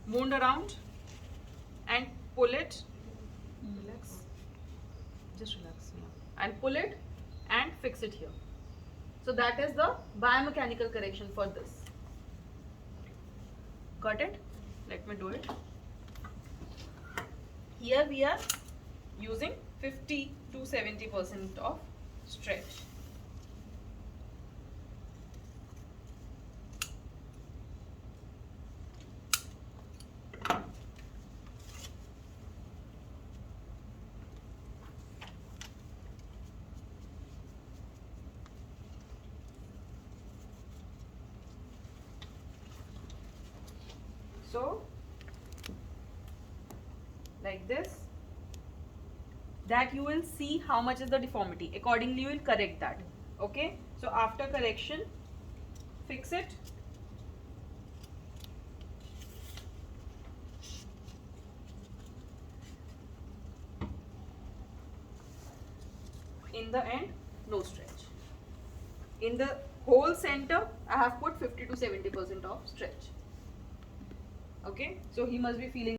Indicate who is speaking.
Speaker 1: wound around and pull it. Relax. Just relax. Yeah. And pull it and fix it here. So that is the biomechanical correction for this. Got it? Let me do it. Here we are using 50 to 70% of stretch. So, like this, that you will see how much is the deformity. Accordingly, you will correct that. Okay. So, after correction, fix it. In the end, no stretch. In the whole center, I have put 50 to 70% of stretch. Okay. So, he must be feeling